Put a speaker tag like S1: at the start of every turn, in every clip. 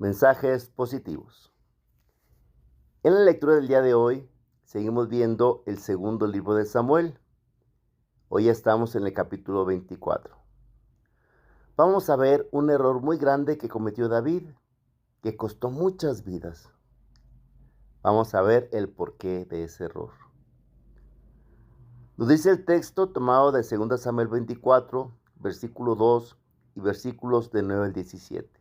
S1: Mensajes positivos. En la lectura del día de hoy, seguimos viendo el segundo libro de Samuel. Hoy estamos en el capítulo 24. Vamos a ver un error muy grande que cometió David, que costó muchas vidas. Vamos a ver el porqué de ese error. Nos dice el texto tomado de 2 Samuel 24, versículo 2 y versículos de 9 al 17.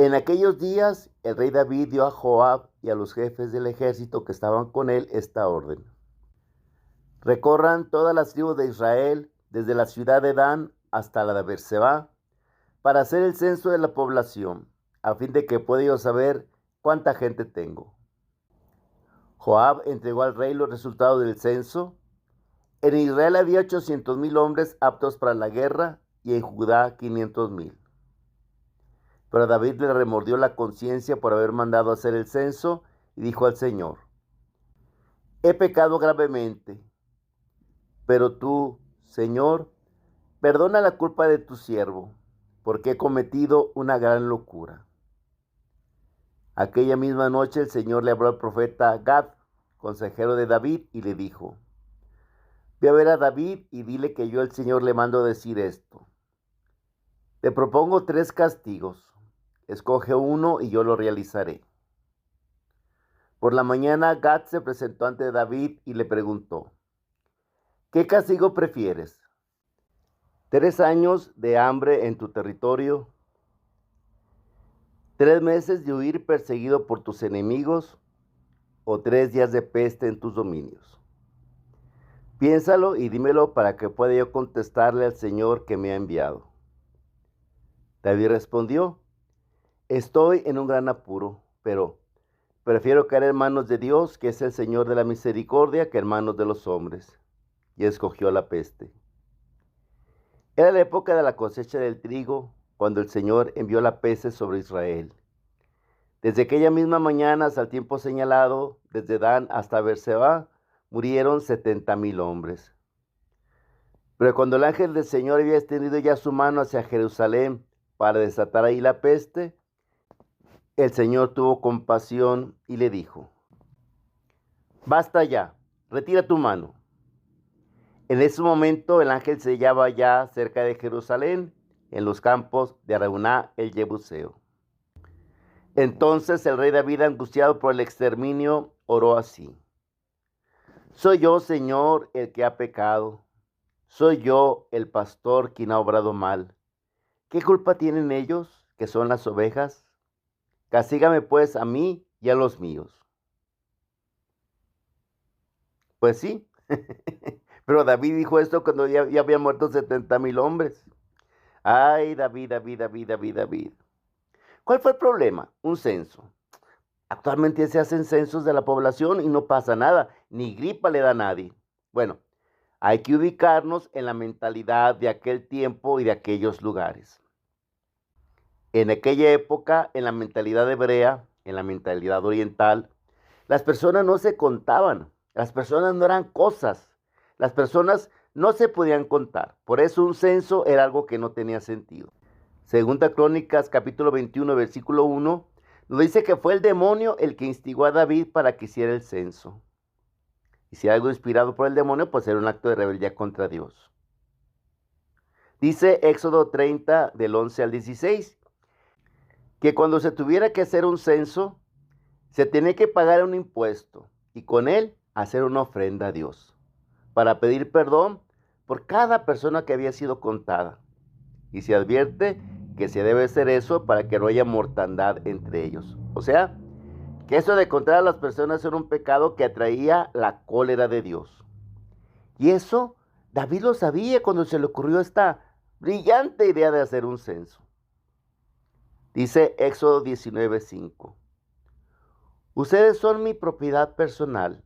S1: En aquellos días, el rey David dio a Joab y a los jefes del ejército que estaban con él esta orden: recorran todas las tribus de Israel, desde la ciudad de Dan hasta la de Beerseba, para hacer el censo de la población, a fin de que pueda yo saber cuánta gente tengo. Joab entregó al rey los resultados del censo. En Israel había 800,000 hombres aptos para la guerra y en Judá 500,000. Pero David le remordió la conciencia por haber mandado hacer el censo y dijo al Señor: he pecado gravemente, pero tú, Señor, perdona la culpa de tu siervo, porque he cometido una gran locura. Aquella misma noche el Señor le habló al profeta Gad, consejero de David, y le dijo: ve a ver a David y dile que yo, el Señor, le mando decir esto. Te propongo 3 castigos. Escoge uno y yo lo realizaré. Por la mañana Gad se presentó ante David y le preguntó: ¿qué castigo prefieres? ¿3 años de hambre en tu territorio? ¿3 meses de huir perseguido por tus enemigos? ¿O 3 días de peste en tus dominios? Piénsalo y dímelo para que pueda yo contestarle al Señor que me ha enviado. David respondió: estoy en un gran apuro, pero prefiero caer en manos de Dios, que es el Señor de la misericordia, que en manos de los hombres. Y escogió la peste. Era la época de la cosecha del trigo, cuando el Señor envió la peste sobre Israel. Desde aquella misma mañana hasta el tiempo señalado, desde Dan hasta Beerseba, murieron 70,000 hombres. Pero cuando el ángel del Señor había extendido ya su mano hacia Jerusalén para desatar ahí la peste, el Señor tuvo compasión y le dijo: basta ya, retira tu mano. En ese momento el ángel se hallaba ya cerca de Jerusalén, en los campos de Araúna el Jebuseo. Entonces el rey David, angustiado por el exterminio, oró así: soy yo, Señor, el que ha pecado. Soy yo, el pastor, quien ha obrado mal. ¿Qué culpa tienen ellos, que son las ovejas? Castígame pues a mí y a los míos. Pues sí, pero David dijo esto cuando ya habían muerto 70,000 hombres. Ay, David, David, David, David, David. ¿Cuál fue el problema? Un censo. Actualmente se hacen censos de la población y no pasa nada, ni gripa le da a nadie. Bueno, hay que ubicarnos en la mentalidad de aquel tiempo y de aquellos lugares. En aquella época, en la mentalidad hebrea, en la mentalidad oriental, las personas no se contaban, las personas no eran cosas, las personas no se podían contar. Por eso un censo era algo que no tenía sentido. Segunda Crónicas, capítulo 21, versículo 1, nos dice que fue el demonio el que instigó a David para que hiciera el censo. Y si algo inspirado por el demonio, pues era un acto de rebeldía contra Dios. Dice Éxodo 30, del 11 al 16, que cuando se tuviera que hacer un censo, se tenía que pagar un impuesto y con él hacer una ofrenda a Dios, para pedir perdón por cada persona que había sido contada. Y se advierte que se debe hacer eso para que no haya mortandad entre ellos. O sea, que eso de contar a las personas era un pecado que atraía la cólera de Dios. Y eso David lo sabía cuando se le ocurrió esta brillante idea de hacer un censo. Dice Éxodo 19:5. Ustedes son mi propiedad personal,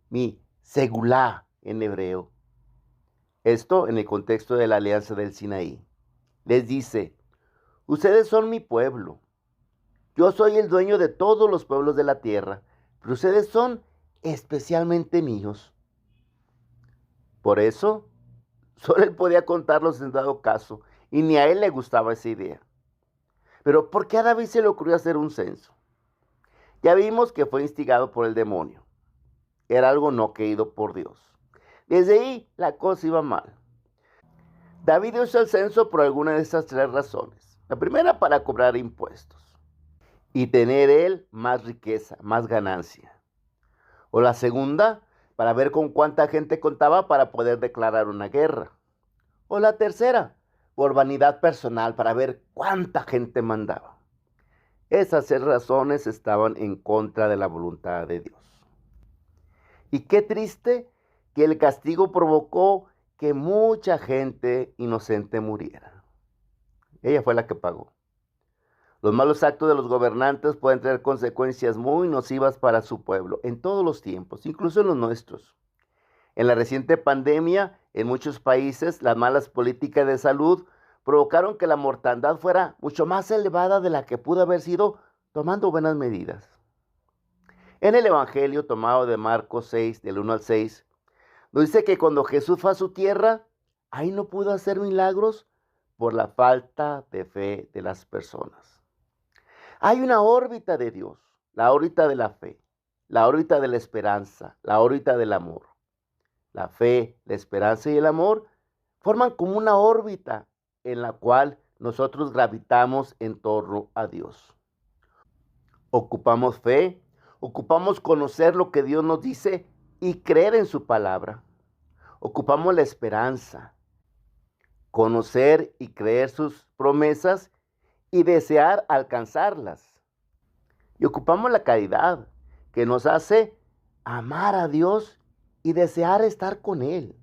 S1: mi segulá en hebreo. Esto en el contexto de la alianza del Sinaí. Les dice: ustedes son mi pueblo. Yo soy el dueño de todos los pueblos de la tierra, pero ustedes son especialmente míos. Por eso, solo él podía contarlos en dado caso, y ni a él le gustaba esa idea. Pero ¿por qué a David se le ocurrió hacer un censo? Ya vimos que fue instigado por el demonio. Era algo no querido por Dios. Desde ahí la cosa iba mal. David hizo el censo por alguna de estas tres razones. La primera, para cobrar impuestos y tener él más riqueza, más ganancia. O la segunda, para ver con cuánta gente contaba para poder declarar una guerra. O la tercera, por vanidad personal, para ver cuánta gente mandaba. Esas tres razones estaban en contra de la voluntad de Dios. Y qué triste que el castigo provocó que mucha gente inocente muriera. Ella fue la que pagó. Los malos actos de los gobernantes pueden traer consecuencias muy nocivas para su pueblo en todos los tiempos, incluso en los nuestros. En la reciente pandemia, en muchos países, las malas políticas de salud provocaron que la mortandad fuera mucho más elevada de la que pudo haber sido tomando buenas medidas. En el Evangelio tomado de Marcos 6, del 1 al 6, nos dice que cuando Jesús fue a su tierra, ahí no pudo hacer milagros por la falta de fe de las personas. Hay una órbita de Dios, la órbita de la fe, la órbita de la esperanza, la órbita del amor. La fe, la esperanza y el amor forman como una órbita en la cual nosotros gravitamos en torno a Dios. Ocupamos fe, ocupamos conocer lo que Dios nos dice y creer en su palabra. Ocupamos la esperanza, conocer y creer sus promesas y desear alcanzarlas. Y ocupamos la caridad, que nos hace amar a Dios y desear estar con Él.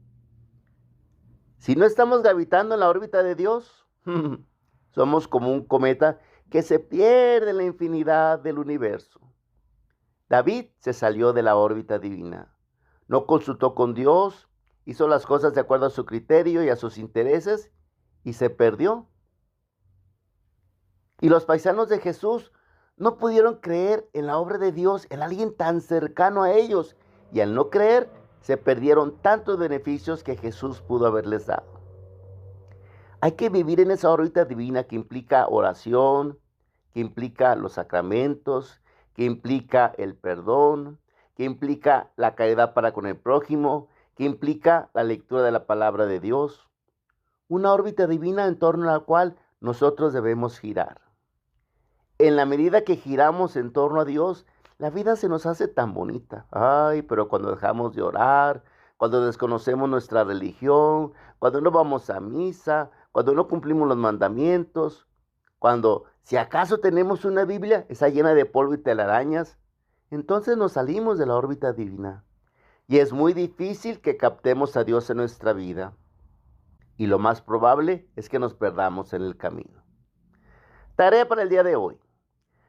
S1: Si no estamos gravitando en la órbita de Dios, somos como un cometa que se pierde en la infinidad del universo. David se salió de la órbita divina. No consultó con Dios, hizo las cosas de acuerdo a su criterio y a sus intereses y se perdió. Y los paisanos de Jesús no pudieron creer en la obra de Dios, en alguien tan cercano a ellos. Y al no creer, se perdieron tantos beneficios que Jesús pudo haberles dado. Hay que vivir en esa órbita divina que implica oración, que implica los sacramentos, que implica el perdón, que implica la caridad para con el prójimo, que implica la lectura de la palabra de Dios. Una órbita divina en torno a la cual nosotros debemos girar. En la medida que giramos en torno a Dios, la vida se nos hace tan bonita. Ay, pero cuando dejamos de orar, cuando desconocemos nuestra religión, cuando no vamos a misa, cuando no cumplimos los mandamientos, cuando si acaso tenemos una Biblia, está llena de polvo y telarañas, entonces nos salimos de la órbita divina. Y es muy difícil que captemos a Dios en nuestra vida. Y lo más probable es que nos perdamos en el camino. Tarea para el día de hoy.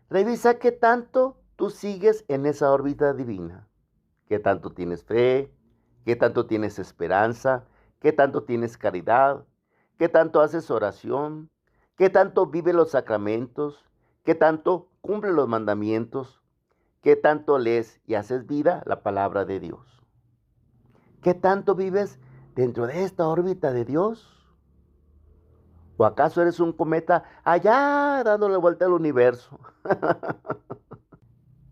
S1: Revisa qué tanto tú sigues en esa órbita divina. Qué tanto tienes fe, qué tanto tienes esperanza, qué tanto tienes caridad, qué tanto haces oración, qué tanto vives los sacramentos, qué tanto cumples los mandamientos, qué tanto lees y haces vida la palabra de Dios. ¿Qué tanto vives dentro de esta órbita de Dios? ¿O acaso eres un cometa allá dándole vuelta al universo?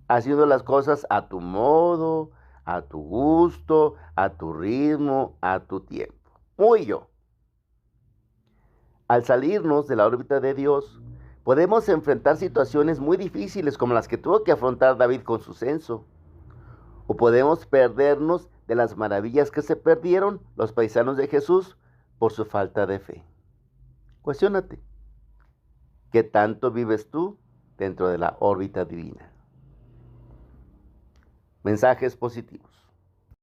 S1: Haciendo las cosas a tu modo, a tu gusto, a tu ritmo, a tu tiempo. Muy yo. Al salirnos de la órbita de Dios, podemos enfrentar situaciones muy difíciles como las que tuvo que afrontar David con su censo. O podemos perdernos de las maravillas que se perdieron los paisanos de Jesús por su falta de fe. Cuestiónate, ¿qué tanto vives tú dentro de la órbita divina? Mensajes positivos.